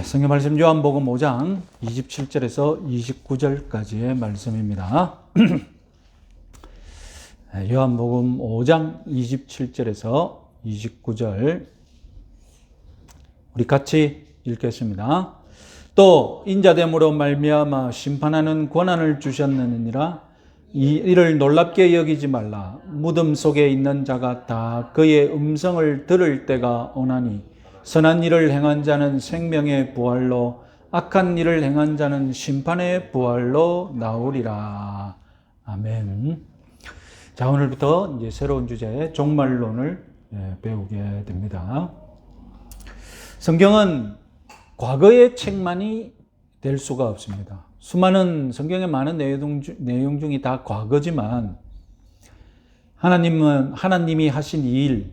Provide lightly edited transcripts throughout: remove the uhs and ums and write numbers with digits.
성경 말씀 요한복음 5장 27절에서 29절까지의 말씀입니다. 요한복음 5장 27절에서 29절 우리 같이 읽겠습니다. 또 인자됨으로 말미암아 심판하는 권한을 주셨느니라. 이를 놀랍게 여기지 말라. 무덤 속에 있는 자가 다 그의 음성을 들을 때가 오나니 선한 일을 행한 자는 생명의 부활로, 악한 일을 행한 자는 심판의 부활로 나오리라. 아멘. 자, 오늘부터 이제 새로운 주제 종말론을 배우게 됩니다. 성경은 과거의 책만이 될 수가 없습니다. 수많은 성경의 많은 내용 중이 다 과거지만 하나님이 하신 이 일,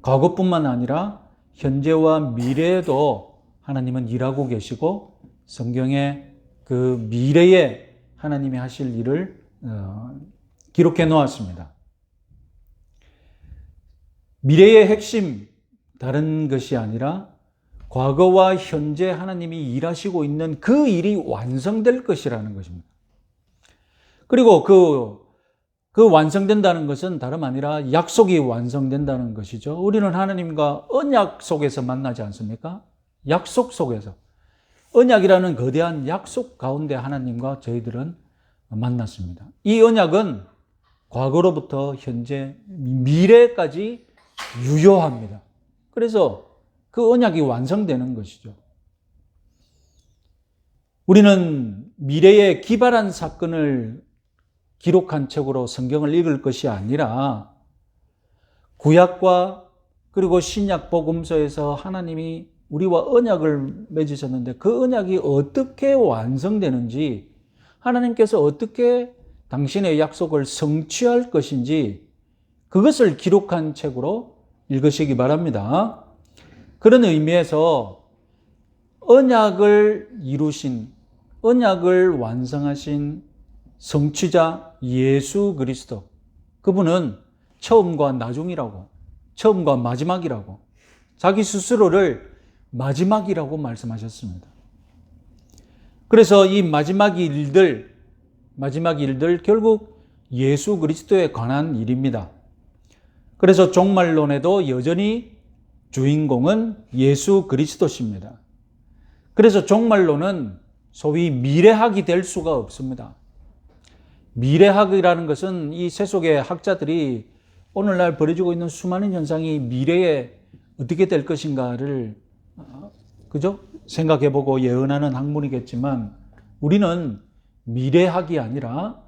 과거뿐만 아니라 현재와 미래에도 하나님은 일하고 계시고 성경에 그 미래에 하나님이 하실 일을 기록해 놓았습니다. 미래의 핵심 다른 것이 아니라 과거와 현재 하나님이 일하시고 있는 그 일이 완성될 것이라는 것입니다. 그리고 그 완성된다는 것은 다름 아니라 약속이 완성된다는 것이죠. 우리는 하나님과 언약 속에서 만나지 않습니까? 약속 속에서. 언약이라는 거대한 약속 가운데 하나님과 저희들은 만났습니다. 이 언약은 과거로부터 현재, 미래까지 유효합니다. 그래서 그 언약이 완성되는 것이죠. 우리는 미래에 기발한 사건을 기록한 책으로 성경을 읽을 것이 아니라 구약과 그리고 신약 복음서에서 하나님이 우리와 언약을 맺으셨는데 그 언약이 어떻게 완성되는지, 하나님께서 어떻게 당신의 약속을 성취할 것인지 그것을 기록한 책으로 읽으시기 바랍니다. 그런 의미에서 언약을 이루신, 언약을 완성하신 성취자 예수 그리스도, 그분은 처음과 나중이라고, 처음과 마지막이라고, 자기 스스로를 마지막이라고 말씀하셨습니다. 그래서 이 마지막 일들 결국 예수 그리스도에 관한 일입니다. 그래서 종말론에도 여전히 주인공은 예수 그리스도십니다. 그래서 종말론은 소위 미래학이 될 수가 없습니다. 미래학이라는 것은 이 세속의 학자들이 오늘날 벌어지고 있는 수많은 현상이 미래에 어떻게 될 것인가를 생각해보고 예언하는 학문이겠지만, 우리는 미래학이 아니라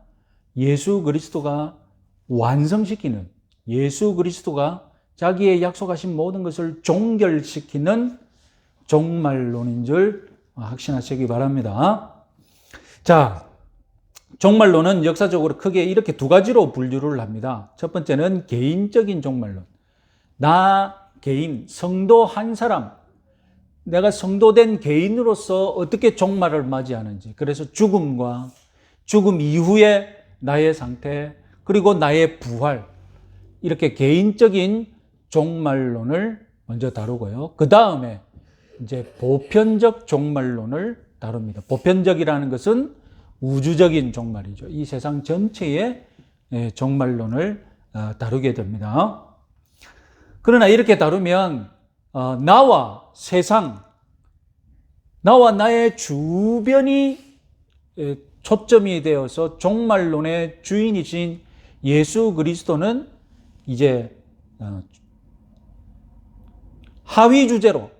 예수 그리스도가 완성시키는, 예수 그리스도가 자기의 약속하신 모든 것을 종결시키는 종말론인 줄 확신하시기 바랍니다. 자, 종말론은 역사적으로 크게 이렇게 두 가지로 분류를 합니다. 첫 번째는 개인적인 종말론. 나 개인, 성도 한 사람, 내가 성도된 개인으로서 어떻게 종말을 맞이하는지, 그래서 죽음과 죽음 이후의 나의 상태, 그리고 나의 부활, 이렇게 개인적인 종말론을 먼저 다루고요. 그 다음에 이제 보편적 종말론을 다룹니다. 보편적이라는 것은 우주적인 종말이죠. 이 세상 전체의 종말론을 다루게 됩니다. 그러나 이렇게 다루면 나와 세상, 나와 나의 주변이 초점이 되어서 종말론의 주인이신 예수 그리스도는 이제 하위 주제로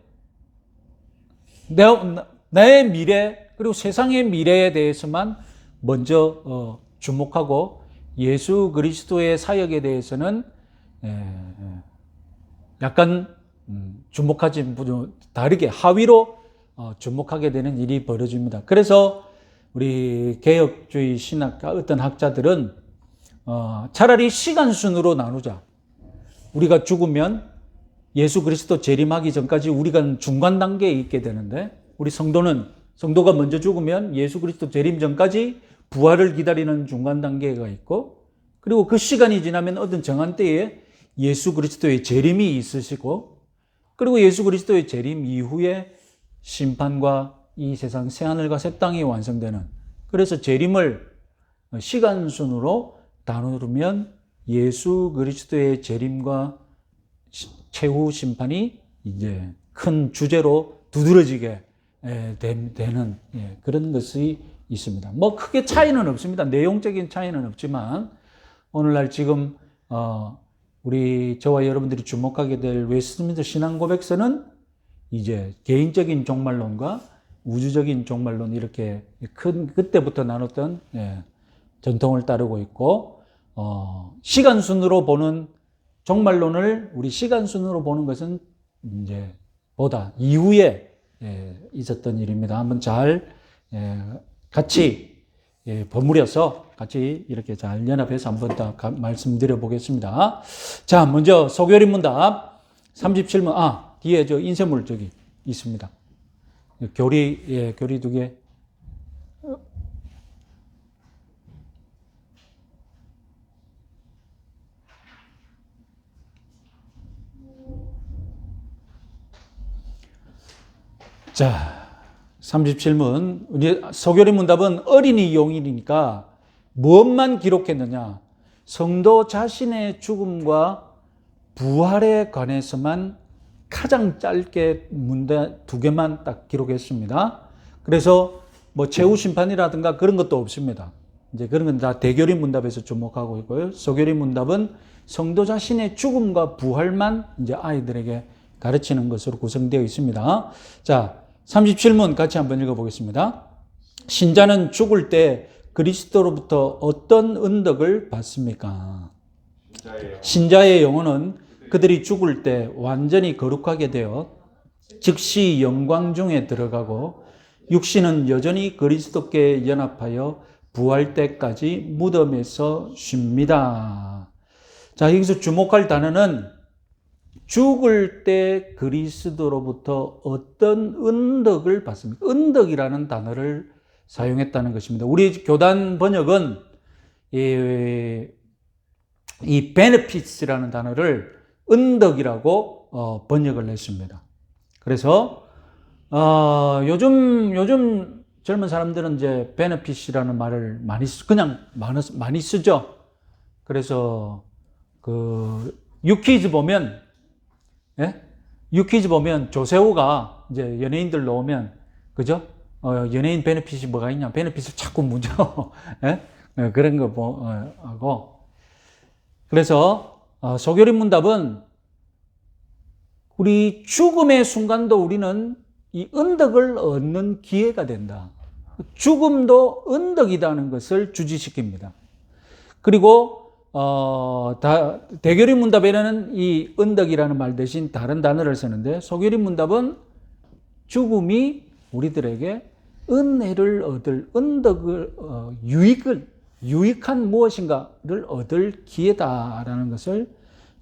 나의 미래 그리고 세상의 미래에 대해서만 먼저 주목하고 예수 그리스도의 사역에 대해서는 약간 주목하지 다르게 하위로 주목하게 되는 일이 벌어집니다. 그래서 우리 개혁주의 신학과 어떤 학자들은 차라리 시간 순으로 나누자. 우리가 죽으면 예수 그리스도 재림하기 전까지 우리가 중간 단계에 있게 되는데, 우리 성도가 먼저 죽으면 예수 그리스도 재림 전까지 부활을 기다리는 중간 단계가 있고, 그리고 그 시간이 지나면 어떤 정한 때에 예수 그리스도의 재림이 있으시고, 그리고 예수 그리스도의 재림 이후에 심판과 이 세상 새하늘과 새 땅이 완성되는, 그래서 재림을 시간 순으로 나누면 예수 그리스도의 재림과 최후 심판이 이제 큰 주제로 두드러지게 되는 그런 것이 있습니다. 뭐 크게 차이는 없습니다. 내용적인 차이는 없지만 오늘날 지금 우리 저와 여러분들이 주목하게 될 웨스트민스터 신앙 고백서는 이제 개인적인 종말론과 우주적인 종말론 이렇게 그때부터 나눴던 전통을 따르고 있고, 시간 순으로 보는 종말론을 우리 시간 순으로 보는 것은 이제 보다 이후에 있었던 일입니다. 한번 잘 같이 버무려서 같이 이렇게 잘 연합해서 한번 더 말씀드려 보겠습니다. 자, 먼저 소교리 문답 37문, 뒤에 저 인쇄물 저기 있습니다. 교리 2개. 자, 37문. 우리 소교리 문답은 어린이 용일이니까 무엇만 기록했느냐? 성도 자신의 죽음과 부활에 관해서만 가장 짧게 문답 2개만 딱 기록했습니다. 그래서 뭐 최후 심판이라든가 그런 것도 없습니다. 이제 그런 건 다 대교리 문답에서 주목하고 있고요. 소교리 문답은 성도 자신의 죽음과 부활만 이제 아이들에게 가르치는 것으로 구성되어 있습니다. 자, 37문 같이 한번 읽어보겠습니다. 신자는 죽을 때 그리스도로부터 어떤 은덕을 받습니까? 신자의 영혼은 그들이 죽을 때 완전히 거룩하게 되어 즉시 영광 중에 들어가고, 육신은 여전히 그리스도께 연합하여 부활 때까지 무덤에서 쉽니다. 자, 여기서 주목할 단어는 죽을 때 그리스도로부터 어떤 은덕을 받습니까? 은덕이라는 단어를 사용했다는 것입니다. 우리 교단 번역은 이 benefits라는 단어를 은덕이라고 번역을 했습니다. 그래서 요즘 젊은 사람들은 이제 benefits라는 말을 많이 쓰죠. 그래서 유퀴즈 보면 조세호가 이제 연예인들 나오면, 그죠? 연예인 베네핏이 뭐가 있냐? 베네핏을 자꾸 묻죠. 그런 거 하고. 그래서 소교리 문답은 우리 죽음의 순간도 우리는 이 은덕을 얻는 기회가 된다. 죽음도 은덕이라는 것을 주지시킵니다. 그리고 대교리 문답에는 이 은덕이라는 말 대신 다른 단어를 쓰는데, 소교리 문답은 죽음이 우리들에게 은혜를 얻을, 은덕을, 유익한 무엇인가를 얻을 기회다라는 것을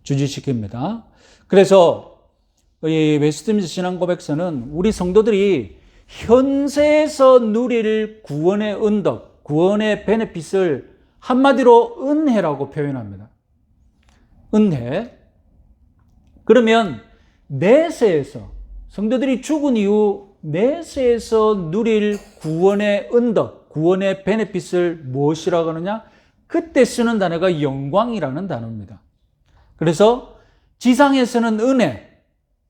주지시킵니다. 그래서 이 웨스트민스터 신앙 고백서는 우리 성도들이 현세에서 누릴 구원의 은덕, 구원의 베네핏을 한마디로 은혜라고 표현합니다. 은혜. 그러면 내세에서, 성도들이 죽은 이후 내세에서 누릴 구원의 은덕, 구원의 베네핏을 무엇이라고 하느냐? 그때 쓰는 단어가 영광이라는 단어입니다. 그래서 지상에서는 은혜,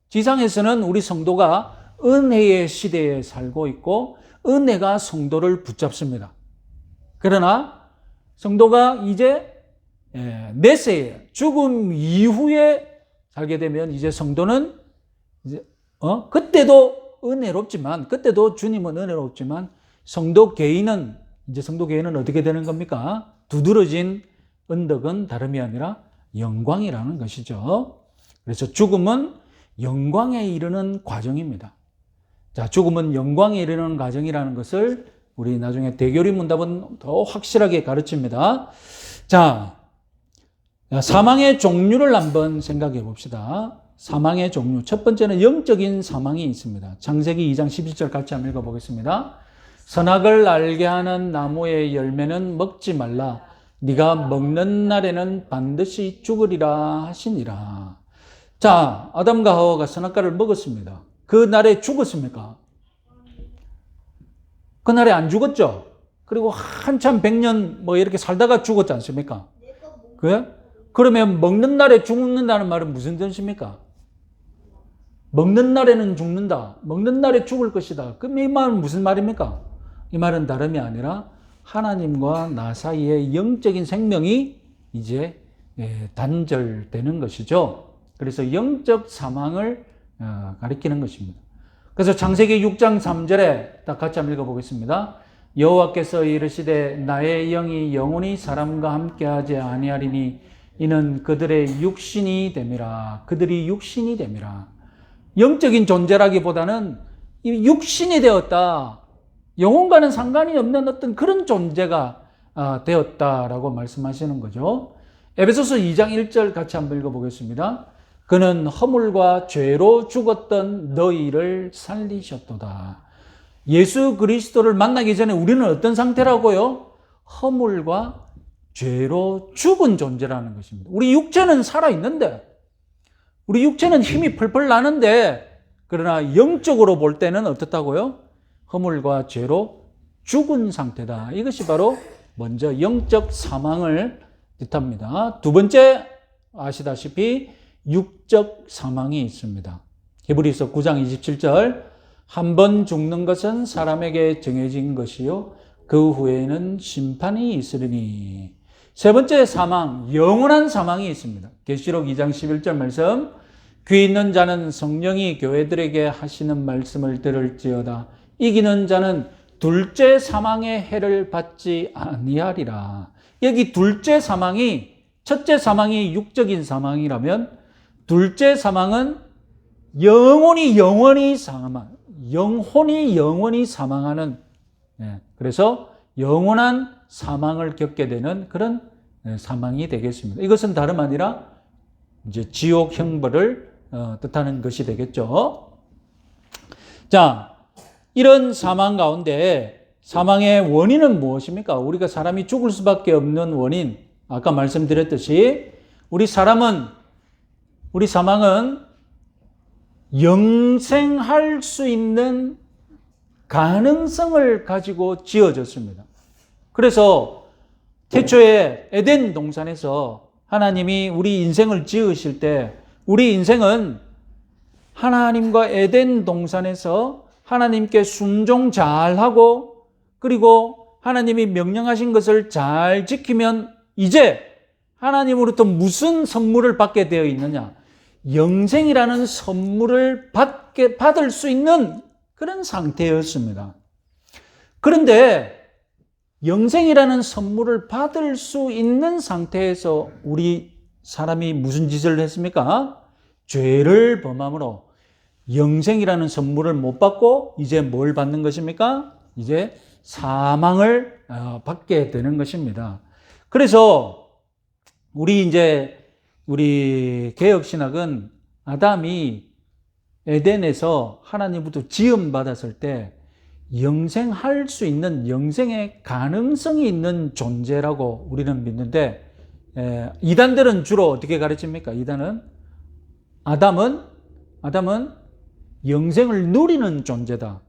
지상에서는 우리 성도가 은혜의 시대에 살고 있고 은혜가 성도를 붙잡습니다. 그러나 성도가 이제 내세에, 죽음 이후에 살게 되면 이제 성도는 이제 그때도 은혜롭지만, 그때도 주님은 은혜롭지만 성도 개인은 어떻게 되는 겁니까? 두드러진 은덕은 다름이 아니라 영광이라는 것이죠. 그래서 죽음은 영광에 이르는 과정입니다. 자, 죽음은 영광에 이르는 과정이라는 것을 우리 나중에 대교리 문답은 더 확실하게 가르칩니다. 자, 사망의 종류를 한번 생각해 봅시다. 사망의 종류. 첫 번째는 영적인 사망이 있습니다. 창세기 2장 11절 같이 한번 읽어보겠습니다. 선악을 알게 하는 나무의 열매는 먹지 말라. 네가 먹는 날에는 반드시 죽으리라 하시니라. 자, 아담과 하와가 선악과를 먹었습니다. 그 날에 죽었습니까? 그날에 안 죽었죠? 그리고 한참 100년 뭐 이렇게 살다가 죽었지 않습니까? 그래? 그러면 먹는 날에 죽는다는 말은 무슨 뜻입니까? 먹는 날에는 죽는다. 먹는 날에 죽을 것이다. 그럼 이 말은 무슨 말입니까? 이 말은 다름이 아니라 하나님과 나 사이의 영적인 생명이 이제 단절되는 것이죠. 그래서 영적 사망을 가리키는 것입니다. 그래서 창세기 6장 3절에 딱 같이 한번 읽어보겠습니다. 여호와께서 이르시되 나의 영이 영원히 사람과 함께하지 아니하리니 이는 그들의 육신이 됨이라. 그들이 육신이 됨이라. 영적인 존재라기보다는 이 육신이 되었다. 영혼과는 상관이 없는 어떤 그런 존재가 되었다라고 말씀하시는 거죠. 에베소서 2장 1절 같이 한번 읽어보겠습니다. 그는 허물과 죄로 죽었던 너희를 살리셨도다. 예수 그리스도를 만나기 전에 우리는 어떤 상태라고요? 허물과 죄로 죽은 존재라는 것입니다. 우리 육체는 살아있는데, 우리 육체는 힘이 펄펄 나는데, 그러나 영적으로 볼 때는 어떻다고요? 허물과 죄로 죽은 상태다. 이것이 바로 먼저 영적 사망을 뜻합니다. 두 번째, 아시다시피 육적 사망이 있습니다. 히브리서 9장 27절, 한 번 죽는 것은 사람에게 정해진 것이요 그 후에는 심판이 있으리니. 세 번째 사망, 영원한 사망이 있습니다. 계시록 2장 11절 말씀, 귀 있는 자는 성령이 교회들에게 하시는 말씀을 들을지어다. 이기는 자는 둘째 사망의 해를 받지 아니하리라. 여기 둘째 사망이, 첫째 사망이 육적인 사망이라면 둘째 사망은 영혼이 사망하는, 그래서 영원한 사망을 겪게 되는 그런 사망이 되겠습니다. 이것은 다름 아니라 이제 지옥 형벌을 뜻하는 것이 되겠죠. 자, 이런 사망 가운데 사망의 원인은 무엇입니까? 우리가 사람이 죽을 수밖에 없는 원인, 아까 말씀드렸듯이 우리 사망은 영생할 수 있는 가능성을 가지고 지어졌습니다. 그래서 태초에 에덴 동산에서 하나님이 우리 인생을 지으실 때 우리 인생은 하나님과 에덴 동산에서 하나님께 순종 잘하고 그리고 하나님이 명령하신 것을 잘 지키면 이제 하나님으로부터 무슨 선물을 받게 되어 있느냐? 영생이라는 선물을 받을 수 있는 그런 상태였습니다. 그런데 영생이라는 선물을 받을 수 있는 상태에서 우리 사람이 무슨 짓을 했습니까? 죄를 범함으로 영생이라는 선물을 못 받고 이제 뭘 받는 것입니까? 이제 사망을 받게 되는 것입니다. 그래서 우리 개혁신학은 아담이 에덴에서 하나님부터 지음받았을 때 영생할 수 있는 영생의 가능성이 있는 존재라고 우리는 믿는데, 이단들은 주로 어떻게 가르칩니까? 이단은 아담은 영생을 누리는 존재다.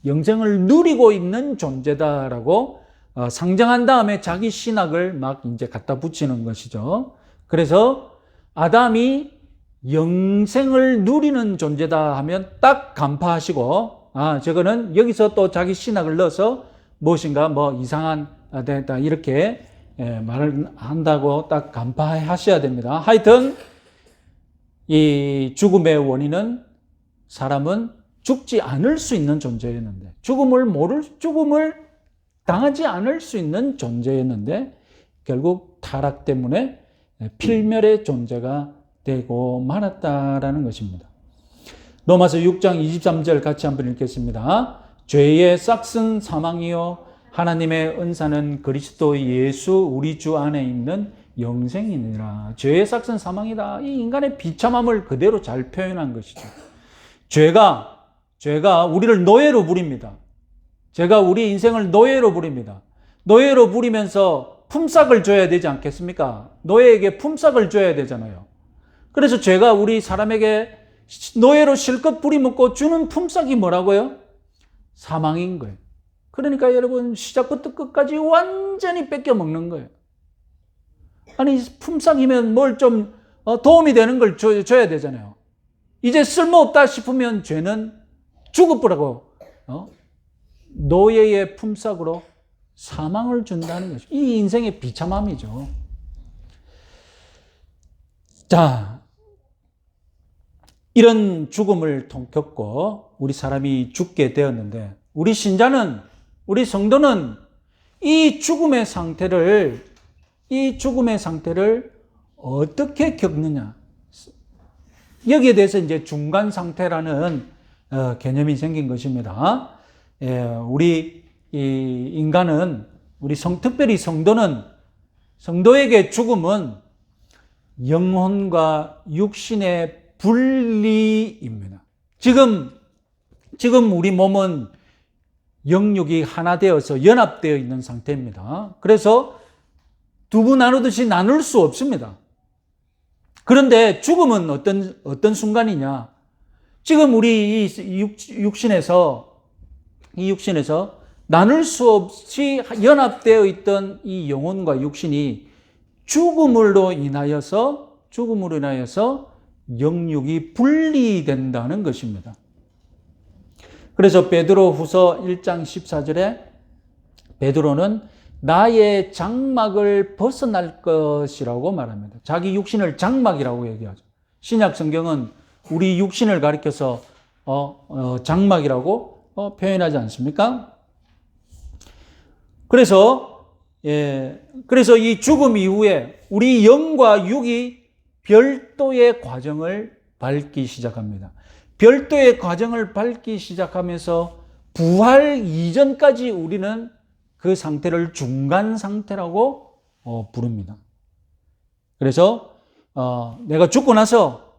영생을 누리고 있는 존재다라고 상정한 다음에 자기 신학을 막 이제 갖다 붙이는 것이죠. 그래서 아담이 영생을 누리는 존재다 하면 딱 간파하시고, 저거는 여기서 또 자기 신학을 넣어서 무엇인가 이상한 됐다 이렇게 말을 한다고 딱 간파하셔야 됩니다. 하여튼 이 죽음의 원인은 사람은 죽지 않을 수 있는 존재였는데, 죽음을 당하지 않을 수 있는 존재였는데 결국 타락 때문에 필멸의 존재가 되고 말았다라는 것입니다. 로마서 6장 23절 같이 한번 읽겠습니다. 죄의 싹은 사망이요 하나님의 은사는 그리스도 예수 우리 주 안에 있는 영생이니라. 죄의 싹은 사망이다. 이 인간의 비참함을 그대로 잘 표현한 것이죠. 죄가 우리를 노예로 부립니다. 죄가 우리 인생을 노예로 부립니다. 노예로 부리면서 품삯을 줘야 되지 않겠습니까? 노예에게 품삯을 줘야 되잖아요. 그래서 죄가 우리 사람에게 노예로 실컷 부리먹고 주는 품삯이 뭐라고요? 사망인 거예요. 그러니까 여러분 시작부터 끝까지 완전히 뺏겨 먹는 거예요. 아니 품삯이면 뭘 좀 도움이 되는 걸 줘야 되잖아요. 이제 쓸모없다 싶으면 죄는 죽어버리고 노예의 품삯으로 사망을 준다는 것이 이 인생의 비참함이죠. 자, 이런 죽음을 겪고 우리 사람이 죽게 되었는데 우리 신자는 우리 성도는 이 죽음의 상태를 어떻게 겪느냐? 여기에 대해서 이제 중간 상태라는 개념이 생긴 것입니다. 우리 이 인간은 특별히 성도에게 죽음은 영혼과 육신의 분리입니다. 지금 우리 몸은 영육이 하나 되어서 연합되어 있는 상태입니다. 그래서 두부 나누듯이 나눌 수 없습니다. 그런데 죽음은 어떤 순간이냐? 지금 우리 이 육신에서 나눌 수 없이 연합되어 있던 이 영혼과 육신이 죽음으로 인하여서 영육이 분리된다는 것입니다. 그래서 베드로후서 1장 14절에 베드로는 나의 장막을 벗어날 것이라고 말합니다. 자기 육신을 장막이라고 얘기하죠. 신약 성경은 우리 육신을 가리켜서 장막이라고 표현하지 않습니까? 그래서 이 죽음 이후에 우리 영과 육이 별도의 과정을 밟기 시작합니다. 별도의 과정을 밟기 시작하면서 부활 이전까지 우리는 그 상태를 중간 상태라고 부릅니다. 그래서 내가 죽고 나서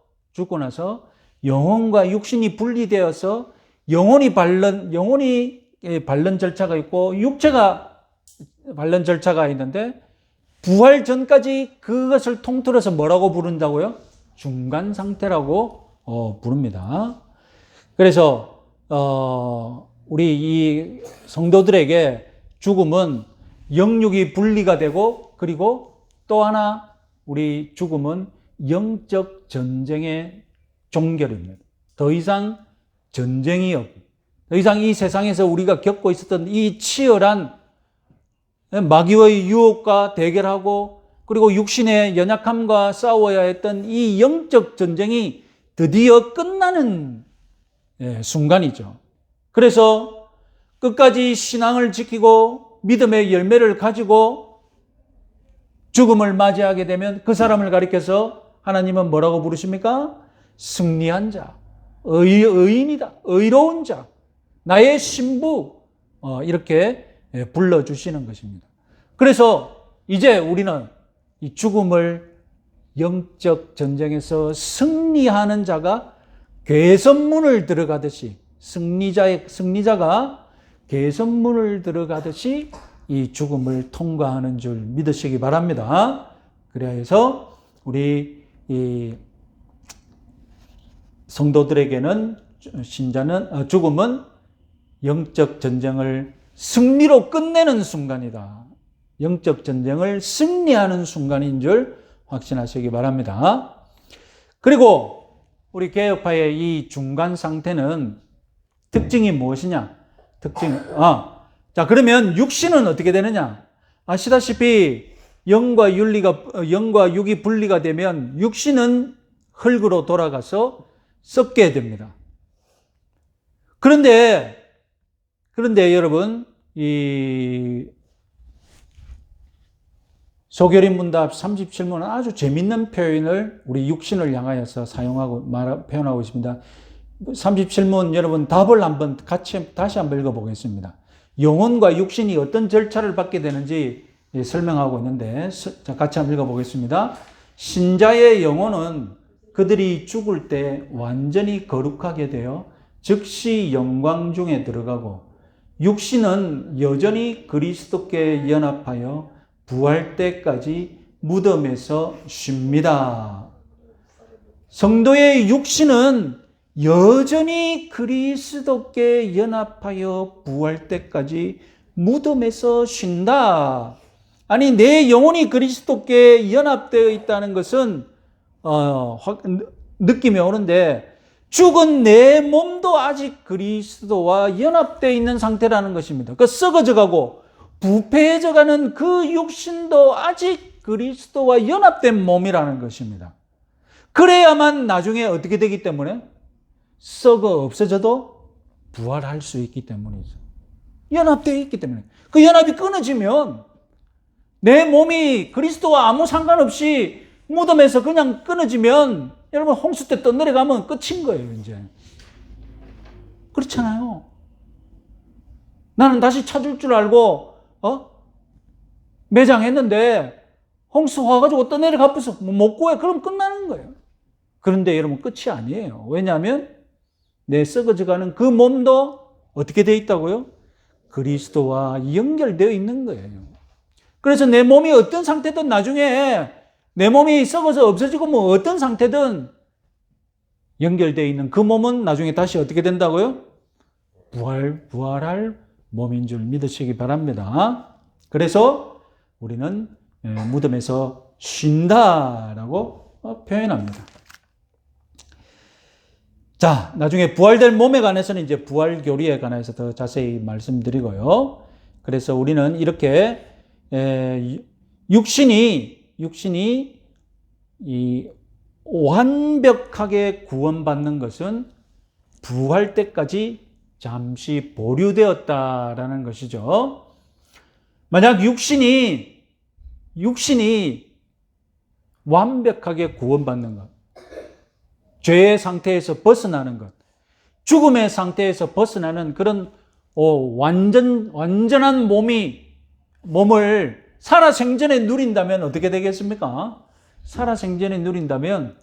영혼과 육신이 분리되어서 영혼이 바른 절차가 있고 육체가 바른 절차가 있는데 부활 전까지 그것을 통틀어서 뭐라고 부른다고요? 중간 상태라고 부릅니다. 그래서 우리 이 성도들에게 죽음은 영육이 분리가 되고 그리고 또 하나 우리 죽음은 영적 전쟁의 종결입니다. 더 이상 전쟁이 없고 더 이상 이 세상에서 우리가 겪고 있었던 이 치열한 마귀의 유혹과 대결하고 그리고 육신의 연약함과 싸워야 했던 이 영적 전쟁이 드디어 끝나는 순간이죠. 그래서 끝까지 신앙을 지키고 믿음의 열매를 가지고 죽음을 맞이하게 되면 그 사람을 가리켜서 하나님은 뭐라고 부르십니까? 승리한 자, 의인이다, 의로운 자, 나의 신부 이렇게 불러주시는 것입니다. 그래서 이제 우리는 이 죽음을 영적 전쟁에서 승리하는 자가 괴선문을 들어가듯이 승리자가 괴선문을 들어가듯이 이 죽음을 통과하는 줄 믿으시기 바랍니다. 그래야 해서 우리 이 성도들에게는 죽음은 영적 전쟁을 승리로 끝내는 순간이다. 영적 전쟁을 승리하는 순간인 줄 확신하시기 바랍니다. 그리고 우리 개혁파의 이 중간 상태는 특징이 무엇이냐? 자, 그러면 육신은 어떻게 되느냐? 아시다시피 영과 육이 분리가 되면 육신은 흙으로 돌아가서 썩게 됩니다. 그런데 여러분, 이 소결인 문답 37문은 아주 재밌는 표현을 우리 육신을 향하여서 표현하고 있습니다. 37문 여러분 답을 다시 한번 읽어보겠습니다. 영혼과 육신이 어떤 절차를 받게 되는지 설명하고 있는데 같이 한번 읽어보겠습니다. 신자의 영혼은 그들이 죽을 때 완전히 거룩하게 되어 즉시 영광 중에 들어가고 육신은 여전히 그리스도께 연합하여 부활 때까지 무덤에서 쉽니다. 성도의 육신은 여전히 그리스도께 연합하여 부활 때까지 무덤에서 쉰다. 아니, 내 영혼이 그리스도께 연합되어 있다는 것은 느낌이 오는데, 죽은 내 몸도 아직 그리스도와 연합되어 있는 상태라는 것입니다. 그 썩어져가고 부패해져가는 그 육신도 아직 그리스도와 연합된 몸이라는 것입니다. 그래야만 나중에 어떻게 되기 때문에? 썩어 없어져도 부활할 수 있기 때문이죠. 연합되어 있기 때문에. 그 연합이 끊어지면 내 몸이 그리스도와 아무 상관없이 무덤에서 그냥 끊어지면 여러분 홍수 때 떠내려가면 끝인 거예요, 이제. 그렇잖아요. 나는 다시 찾을 줄 알고 매장했는데 홍수 와가지고 떠내려가면서 못 구해. 그럼 끝나는 거예요. 그런데 여러분 끝이 아니에요. 왜냐하면 내 썩어져가는 그 몸도 어떻게 되어 있다고요? 그리스도와 연결되어 있는 거예요. 그래서 내 몸이 어떤 상태든 나중에 내 몸이 썩어서 없어지고 뭐 어떤 상태든 연결되어 있는 그 몸은 나중에 다시 어떻게 된다고요? 부활할 몸인 줄 믿으시기 바랍니다. 그래서 우리는 무덤에서 쉰다라고 표현합니다. 자, 나중에 부활될 몸에 관해서는 이제 부활 교리에 관해서 더 자세히 말씀드리고요. 그래서 우리는 이렇게 육신이 이 완벽하게 구원받는 것은 부활 때까지 잠시 보류되었다라는 것이죠. 만약 육신이 완벽하게 구원받는 것, 죄의 상태에서 벗어나는 것, 죽음의 상태에서 벗어나는 그런 완전한 몸을 살아생전에 누린다면 어떻게 되겠습니까? 살아생전에 누린다면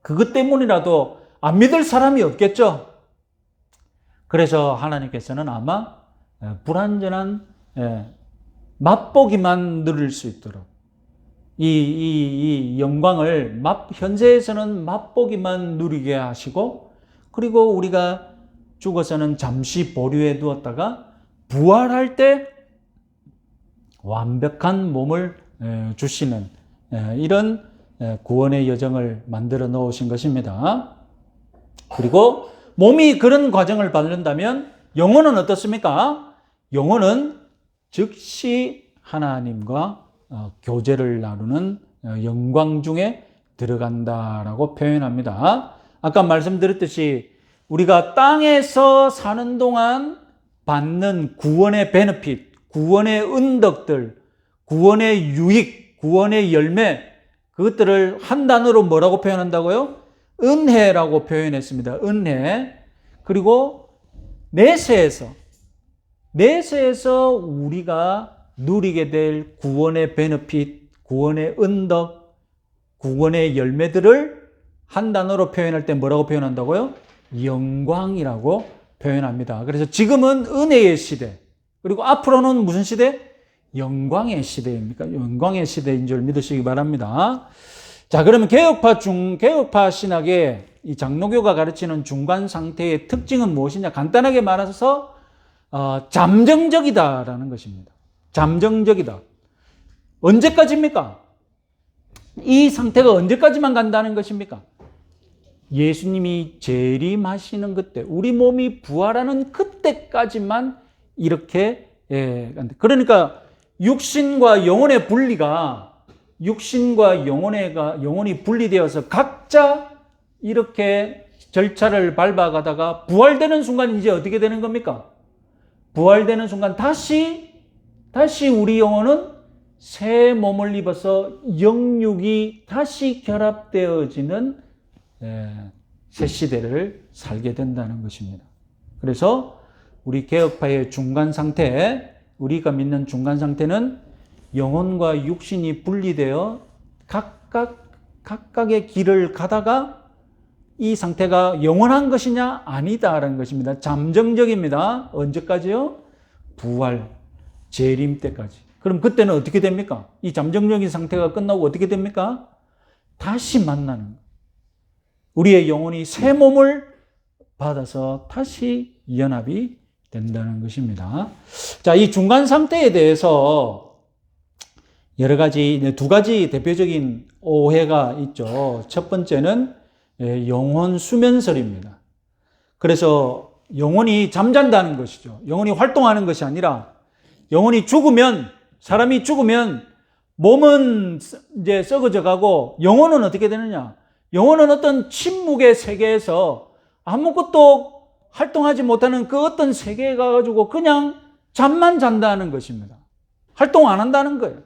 그것 때문이라도 안 믿을 사람이 없겠죠. 그래서 하나님께서는 아마 불완전한 맛보기만 누릴 수 있도록 이 영광을 현세에서는 맛보기만 누리게 하시고, 그리고 우리가 죽어서는 잠시 보류해 두었다가 부활할 때 완벽한 몸을 주시는 이런 구원의 여정을 만들어 놓으신 것입니다. 그리고 몸이 그런 과정을 받는다면 영혼은 어떻습니까? 영혼은 즉시 하나님과 교제를 나누는 영광 중에 들어간다라고 표현합니다. 아까 말씀드렸듯이 우리가 땅에서 사는 동안 받는 구원의 베네핏, 구원의 은덕들, 구원의 유익, 구원의 열매, 그것들을 한 단어로 뭐라고 표현한다고요? 은혜라고 표현했습니다. 은혜. 그리고 내세에서 우리가 누리게 될 구원의 베네핏, 구원의 은덕, 구원의 열매들을 한 단어로 표현할 때 뭐라고 표현한다고요? 영광이라고 표현합니다. 그래서 지금은 은혜의 시대, 그리고 앞으로는 무슨 시대? 영광의 시대입니까? 영광의 시대인 줄 믿으시기 바랍니다. 자, 그러면 개혁파 신학의 이 장로교가 가르치는 중간 상태의 특징은 무엇이냐? 간단하게 말해서 잠정적이다라는 것입니다. 잠정적이다. 언제까지입니까? 이 상태가 언제까지만 간다는 것입니까? 예수님이 재림하시는 그때, 우리 몸이 부활하는 그때까지만 이렇게 그러니까 육신과 영혼의 분리가, 육신과 영혼이 분리되어서 각자 이렇게 절차를 밟아가다가 부활되는 순간 이제 어떻게 되는 겁니까? 부활되는 순간 다시 우리 영혼은 새 몸을 입어서 영육이 다시 결합되어지는 새 시대를 살게 된다는 것입니다. 그래서 우리 개혁파의 중간 상태, 우리가 믿는 중간 상태는 영혼과 육신이 분리되어 각각의 길을 가다가 이 상태가 영원한 것이냐? 아니다라는 것입니다. 잠정적입니다. 언제까지요? 부활, 재림 때까지. 그럼 그때는 어떻게 됩니까? 이 잠정적인 상태가 끝나고 어떻게 됩니까? 다시 만나는 거예요. 우리의 영혼이 새 몸을 받아서 다시 연합이 된다는 것입니다. 자, 이 중간 상태에 대해서 여러 가지, 두 가지 대표적인 오해가 있죠. 첫 번째는 영혼 수면설입니다. 그래서 영혼이 잠잔다는 것이죠. 영혼이 활동하는 것이 아니라 영혼이 죽으면, 사람이 죽으면 몸은 이제 썩어져 가고 영혼은 어떻게 되느냐? 영혼은 어떤 침묵의 세계에서 아무것도 활동하지 못하는 그 어떤 세계에 가가지고 그냥 잠만 잔다는 것입니다. 활동 안 한다는 거예요.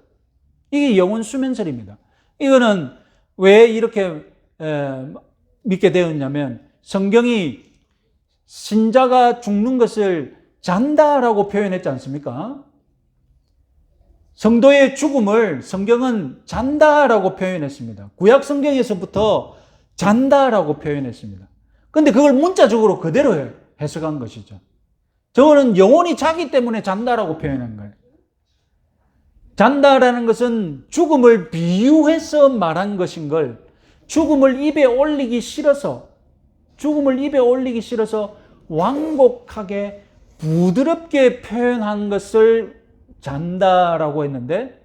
이게 영혼 수면설입니다. 이거는 왜 이렇게 믿게 되었냐면 성경이 신자가 죽는 것을 잔다라고 표현했지 않습니까? 성도의 죽음을 성경은 잔다라고 표현했습니다. 구약 성경에서부터 잔다라고 표현했습니다. 근데 그걸 문자적으로 그대로 해석한 것이죠. 저거는 영혼이 자기 때문에 잔다라고 표현한 거예요. 잔다라는 것은 죽음을 비유해서 말한 것인 걸 죽음을 입에 올리기 싫어서 완곡하게 부드럽게 표현한 것을 잔다라고 했는데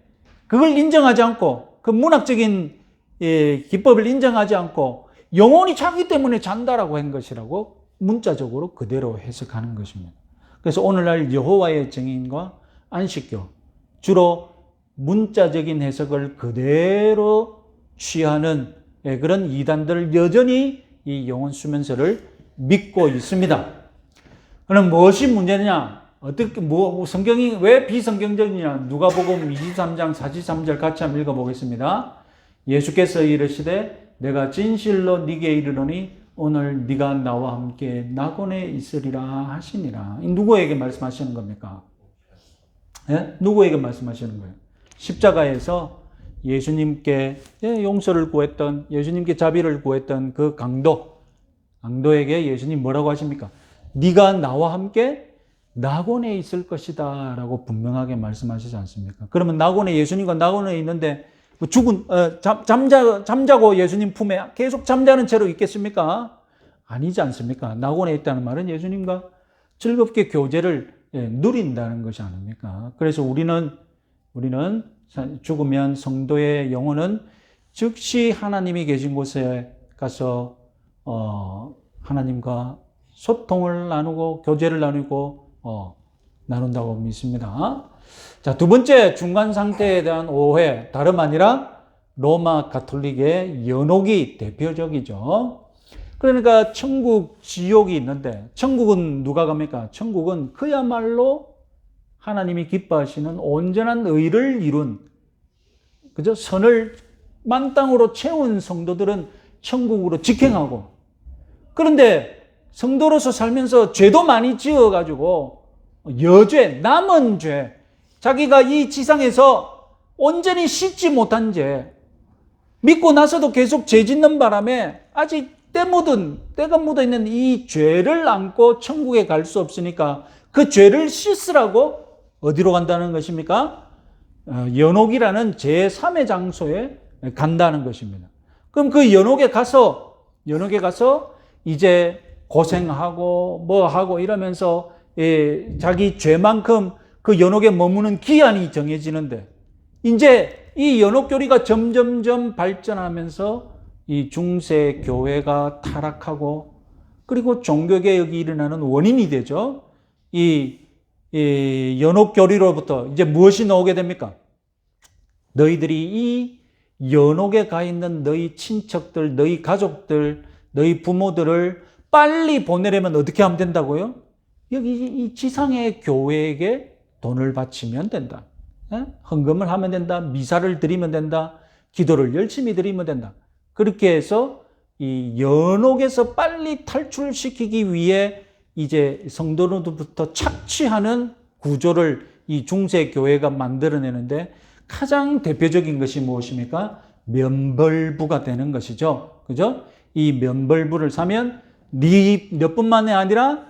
그걸 인정하지 않고 그 문학적인 기법을 인정하지 않고 영혼이 자기 때문에 잔다라고 한 것이라고 문자적으로 그대로 해석하는 것입니다. 그래서 오늘날 여호와의 증인과 안식교 주로 문자적인 해석을 그대로 취하는 그런 이단들을 여전히 이 영혼 수면설을 믿고 있습니다. 그럼 무엇이 문제냐? 성경이 왜 비성경적이냐? 누가복음 23장 43절 같이 한번 읽어보겠습니다. 예수께서 이르시되 내가 진실로 네게 이르노니 오늘 네가 나와 함께 낙원에 있으리라 하시니라. 누구에게 말씀하시는 겁니까? 예? 누구에게 말씀하시는 거예요? 십자가에서 예수님께 용서를 구했던, 예수님께 자비를 구했던 그 강도에게 예수님 뭐라고 하십니까? 네가 나와 함께 낙원에 있을 것이다 라고 분명하게 말씀하시지 않습니까? 그러면 예수님과 낙원에 있는데 잠자고 예수님 품에 계속 잠자는 채로 있겠습니까? 아니지 않습니까? 낙원에 있다는 말은 예수님과 즐겁게 교제를 누린다는 것이 아닙니까? 그래서 우리는 죽으면 성도의 영혼은 즉시 하나님이 계신 곳에 가서 하나님과 소통을 나누고 교제를 나눈다고 믿습니다. 자, 두 번째 중간 상태에 대한 오해, 다름 아니라 로마 가톨릭의 연옥이 대표적이죠. 그러니까 천국, 지옥이 있는데 천국은 누가 갑니까? 천국은 그야말로 하나님이 기뻐하시는 온전한 의를 이룬, 그죠? 선을 만땅으로 채운 성도들은 천국으로 직행하고, 그런데 성도로서 살면서 죄도 많이 지어가지고 여죄, 남은 죄, 자기가 이 지상에서 온전히 씻지 못한 죄, 믿고 나서도 계속 죄 짓는 바람에 아직 때가 묻어있는 이 죄를 안고 천국에 갈 수 없으니까 그 죄를 씻으라고 어디로 간다는 것입니까? 연옥이라는 제3의 장소에 간다는 것입니다. 그럼 그 연옥에 가서 이제 고생하고 뭐하고 이러면서 자기 죄만큼 그 연옥에 머무는 기한이 정해지는데, 이제 이 연옥교리가 점점점 발전하면서 이 중세 교회가 타락하고 그리고 종교개혁이 일어나는 원인이 되죠. 이 연옥교리로부터 이제 무엇이 나오게 됩니까? 너희들이 이 연옥에 가 있는 너희 친척들, 너희 가족들, 너희 부모들을 빨리 보내려면 어떻게 하면 된다고요? 여기 이 지상의 교회에게 돈을 바치면 된다. 헌금을 하면 된다. 미사를 드리면 된다. 기도를 열심히 드리면 된다. 그렇게 해서 이 연옥에서 빨리 탈출시키기 위해 이제 성도로부터 착취하는 구조를 이 중세 교회가 만들어내는데 가장 대표적인 것이 무엇입니까? 면벌부가 되는 것이죠. 그죠? 이 면벌부를 사면 네 몇뿐만이 아니라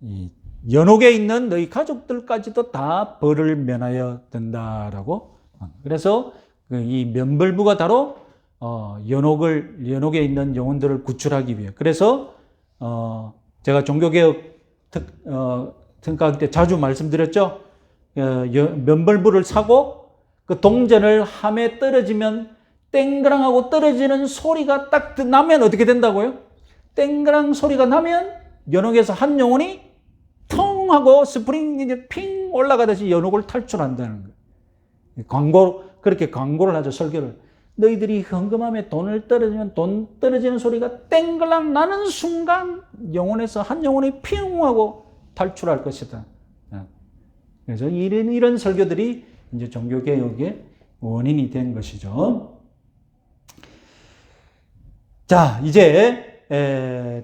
이 연옥에 있는 너희 가족들까지도 다 벌을 면하여 된다라고. 그래서 이 면벌부가 바로 연옥에 있는 영혼들을 구출하기 위해. 그래서 제가 종교개혁 특강 때 자주 말씀드렸죠. 면벌부를 사고 그 동전을 함에 떨어지면 땡그랑하고 떨어지는 소리가 딱 나면 어떻게 된다고요? 땡그랑 소리가 나면 연옥에서 한 영혼이 통 하고 스프링이 이제 핑 올라가듯이 연옥을 탈출한다는 거예요. 그렇게 광고를 하죠, 설교를. 너희들이 헌금함에 돈을 떨어지면 돈 떨어지는 소리가 땡글랑 나는 순간 영혼에서 한 영혼이 핑 하고 탈출할 것이다. 그래서 이런 설교들이 이제 종교개혁의 원인이 된 것이죠. 자, 이제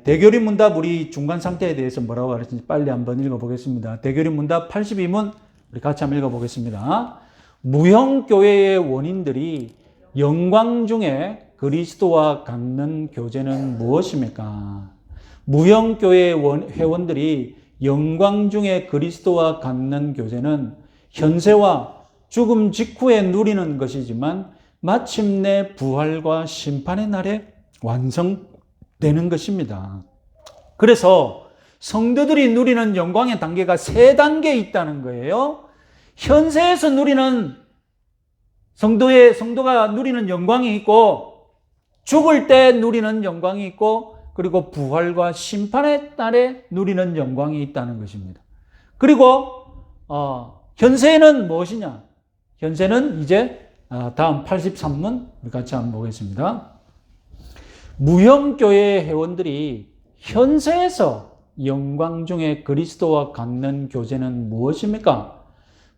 대교리 문답 우리 중간 상태에 대해서 뭐라고 가르치는지 빨리 한번 읽어보겠습니다. 대교리 문답 82문 우리 같이 한번 읽어보겠습니다. 무형교회의 원인들이 영광 중에 그리스도와 같는 교제는 무엇입니까? 무형교회의 회원들이 영광 중에 그리스도와 같는 교제는 현세와 죽음 직후에 누리는 것이지만 마침내 부활과 심판의 날에 완성되는 것입니다. 그래서 성도들이 누리는 영광의 단계가 3단계 있다는 거예요. 현세에서 누리는 성도가 누리는 영광이 있고, 죽을 때 누리는 영광이 있고, 그리고 부활과 심판의 날에 누리는 영광이 있다는 것입니다. 그리고 현세는 무엇이냐? 현세는 이제 다음 83문 같이 한번 보겠습니다. 무형교회 회원들이 현세에서 영광 중에 그리스도와 갖는 교제는 무엇입니까?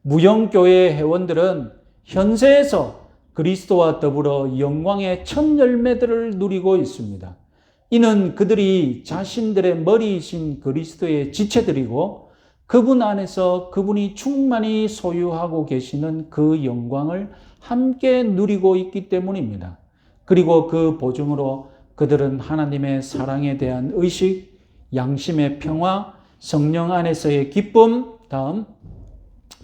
무형교회 회원들은 현세에서 그리스도와 더불어 영광의 첫 열매들을 누리고 있습니다. 이는 그들이 자신들의 머리이신 그리스도의 지체들이고 그분 안에서 그분이 충만히 소유하고 계시는 그 영광을 함께 누리고 있기 때문입니다. 그리고 그 보증으로 그들은 하나님의 사랑에 대한 의식, 양심의 평화, 성령 안에서의 기쁨, 다음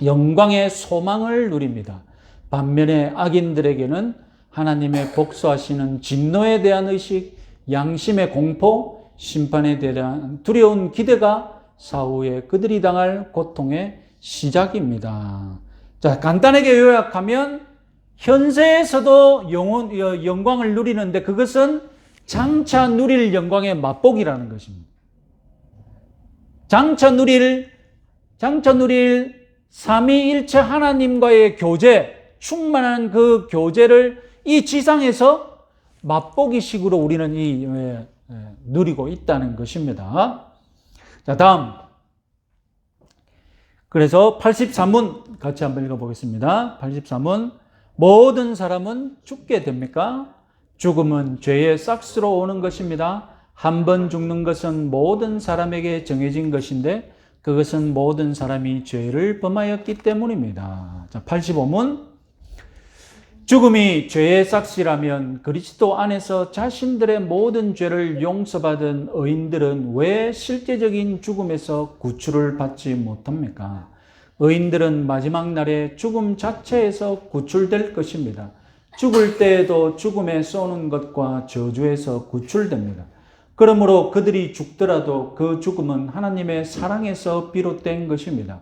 영광의 소망을 누립니다. 반면에 악인들에게는 하나님의 복수하시는 진노에 대한 의식, 양심의 공포, 심판에 대한 두려운 기대가 사후에 그들이 당할 고통의 시작입니다. 자, 간단하게 요약하면 현세에서도 영광을 누리는데 그것은 장차 누릴 영광의 맛보기라는 것입니다. 장차 누릴 삼위일체 하나님과의 교제, 충만한 그 교제를 이 지상에서 맛보기식으로 우리는 누리고 있다는 것입니다. 자, 다음. 그래서 83문 같이 한번 읽어보겠습니다. 83문. 모든 사람은 죽게 됩니까? 죽음은 죄의 싹스로 오는 것입니다. 한 번 죽는 것은 모든 사람에게 정해진 것인데 그것은 모든 사람이 죄를 범하였기 때문입니다. 자, 85문. 죽음이 죄의 싹시라면 그리스도 안에서 자신들의 모든 죄를 용서받은 의인들은 왜 실제적인 죽음에서 구출을 받지 못합니까? 의인들은 마지막 날에 죽음 자체에서 구출될 것입니다. 죽을 때에도 죽음에 쏘는 것과 저주에서 구출됩니다. 그러므로 그들이 죽더라도 그 죽음은 하나님의 사랑에서 비롯된 것입니다.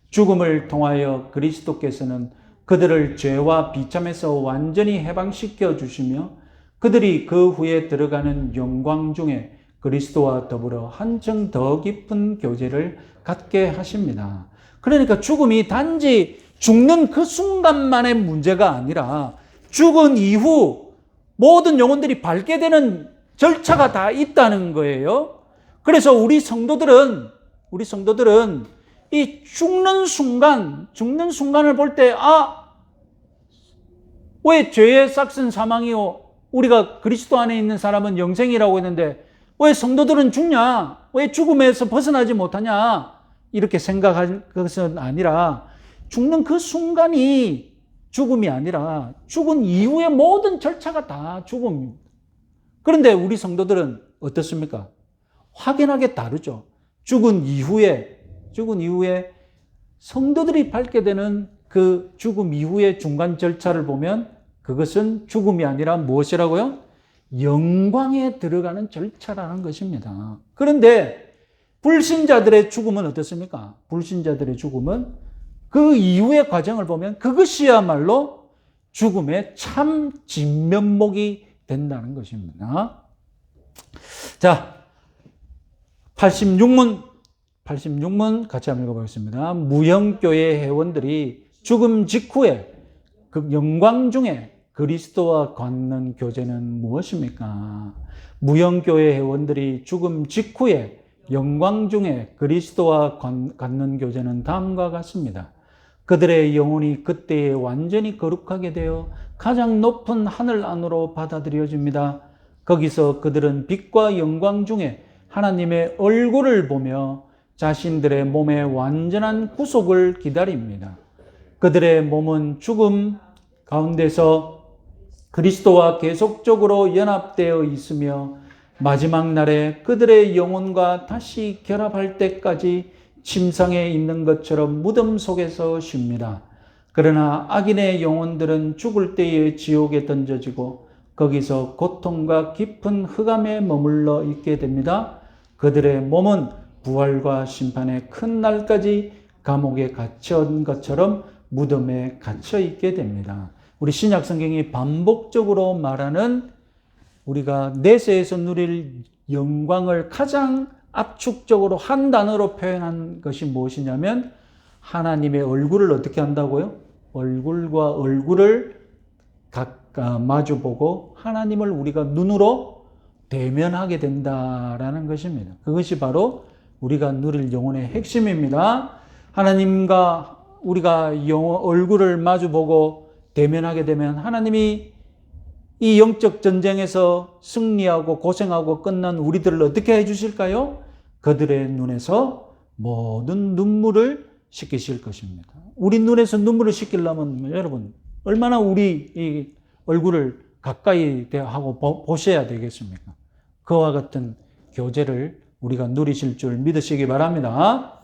죽음을 통하여 그리스도께서는 그들을 죄와 비참에서 완전히 해방시켜 주시며 그들이 그 후에 들어가는 영광 중에 그리스도와 더불어 한층 더 깊은 교제를 갖게 하십니다. 그러니까 죽음이 단지 죽는 그 순간만의 문제가 아니라 죽은 이후 모든 영혼들이 밟게 되는 절차가 다 있다는 거예요. 그래서 우리 성도들은 이 죽는 순간을 볼 때, 왜 죄의 싹슨 사망이요? 우리가 그리스도 안에 있는 사람은 영생이라고 했는데, 왜 성도들은 죽냐? 왜 죽음에서 벗어나지 못하냐? 이렇게 생각할 것은 아니라, 죽는 그 순간이 죽음이 아니라, 죽은 이후의 모든 절차가 다 죽음입니다. 그런데 우리 성도들은 어떻습니까? 확연하게 다르죠. 죽은 이후에 성도들이 밟게 되는 그 죽음 이후의 중간 절차를 보면 그것은 죽음이 아니라 무엇이라고요? 영광에 들어가는 절차라는 것입니다. 그런데 불신자들의 죽음은 어떻습니까? 불신자들의 죽음은 그 이후의 과정을 보면 그것이야말로 죽음의 참 진면목이 된다는 것입니다. 자, 86문 같이 한번 읽어보겠습니다. 무형교회 회원들이 죽음 직후에 그 영광 중에 그리스도와 갖는 교제는 무엇입니까? 무형교회 회원들이 죽음 직후에 영광 중에 그리스도와 갖는 교제는 다음과 같습니다. 그들의 영혼이 그때에 완전히 거룩하게 되어 가장 높은 하늘 안으로 받아들여집니다. 거기서 그들은 빛과 영광 중에 하나님의 얼굴을 보며 자신들의 몸의 완전한 구속을 기다립니다. 그들의 몸은 죽음 가운데서 그리스도와 계속적으로 연합되어 있으며 마지막 날에 그들의 영혼과 다시 결합할 때까지 침상에 있는 것처럼 무덤 속에서 쉽니다. 그러나 악인의 영혼들은 죽을 때에 지옥에 던져지고 거기서 고통과 깊은 흑암에 머물러 있게 됩니다. 그들의 몸은 부활과 심판의 큰 날까지 감옥에 갇힌 것처럼 무덤에 갇혀 있게 됩니다. 우리 신약 성경이 반복적으로 말하는 우리가 내세에서 누릴 영광을 가장 압축적으로 한 단어로 표현한 것이 무엇이냐면 하나님의 얼굴을 어떻게 한다고요? 얼굴과 얼굴을 마주보고 하나님을 우리가 눈으로 대면하게 된다라는 것입니다. 그것이 바로 우리가 누릴 영혼의 핵심입니다. 하나님과 우리가 얼굴을 마주보고 대면하게 되면 하나님이 이 영적 전쟁에서 승리하고 고생하고 끝난 우리들을 어떻게 해주실까요? 그들의 눈에서 모든 눈물을 씻기실 것입니다. 우리 눈에서 눈물을 씻기려면 여러분 얼마나 우리 이 얼굴을 가까이 하고 보셔야 되겠습니까? 그와 같은 교제를 우리가 누리실 줄 믿으시기 바랍니다.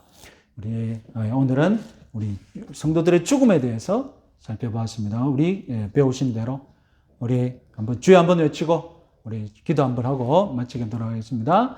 오늘은 우리 성도들의 죽음에 대해서 살펴봤습니다. 우리 배우신 대로 우리 한번 주여 한번 외치고 우리 기도 한번 하고 마치도록 하겠습니다.